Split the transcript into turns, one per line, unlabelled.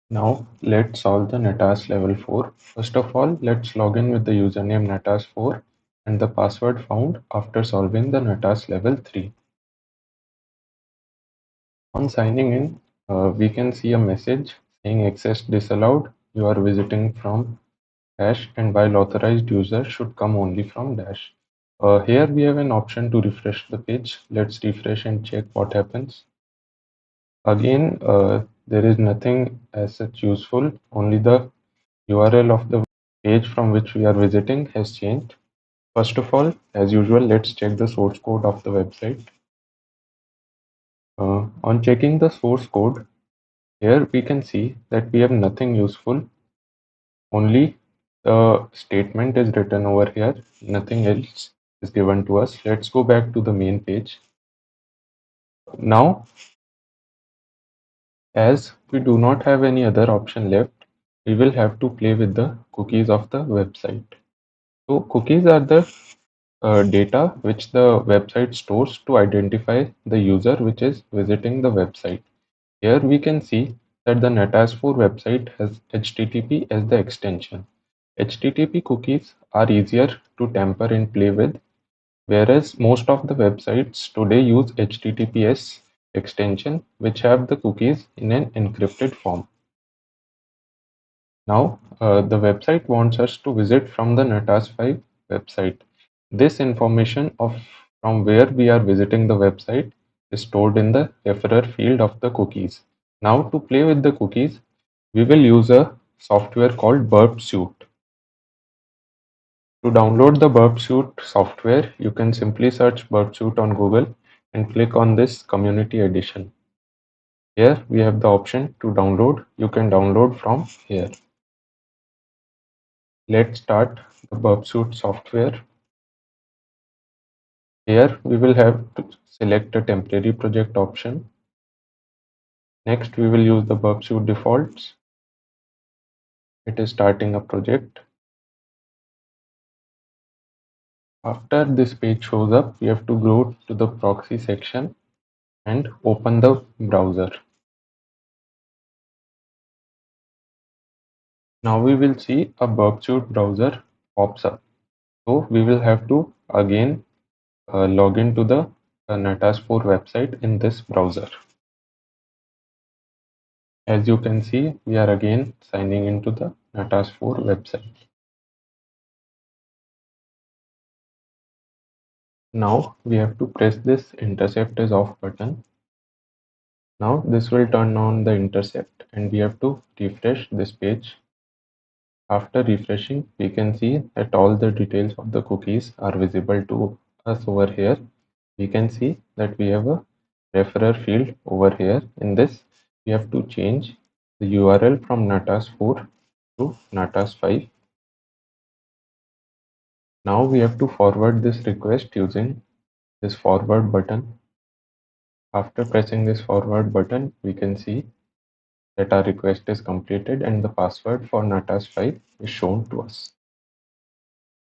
Now let's solve the Natas level 4. First of all, let's log in with the username Natas4 and the password found after solving the Natas level 3. On signing in, we can see a message saying access disallowed. You are visiting from dash, and while authorized user should come only from dash. Here we have an option to refresh the page. Let's refresh and check what happens. Again, there is nothing as such useful, only the URL of the page from which we are visiting has changed. First of all, as usual, let's check the source code of the website. On checking the source code, here we can see that we have nothing useful, only the statement is written over here, nothing else is given to us. Let's go back to the main page. Now, as we do not have any other option left, we will have to play with the cookies of the website. So cookies are the data which the website stores to identify the user which is visiting the website. Here we can see that the Natas4 website has HTTP as the extension. HTTP cookies are easier to tamper and play with, whereas most of the websites today use HTTPS extension which have the cookies in an encrypted form. Now, the website wants us to visit from the Natas 5 website. This information of from where we are visiting the website is stored in the referrer field of the cookies. Now, to play with the cookies, we will use a software called Burp Suite. To download the Burp Suite software, you can simply search Burp Suite on Google and click on this Community Edition. Here we have the option to download. You can download from here. Let's start the Burp Suite software. Here we will have to select a temporary project option. Next we will use the Burp Suite defaults. It is starting a project. After this page shows up, we have to go to the proxy section and open the browser. Now we will see a Burp Suite browser pops up. So we will have to again log into the Natas4 website in this browser. As you can see, we are again signing into the Natas4 website. Now we have to press this intercept is off button. Now this will turn on the intercept and we have to refresh this page. After refreshing, we can see that all the details of the cookies are visible to us over here. We can see that we have a referrer field over here. In this, we have to change the URL from Natas4 to Natas5. Now we have to forward this request using this forward button. After pressing this forward button, we can see that our request is completed and the password for Natas 5 is shown to us.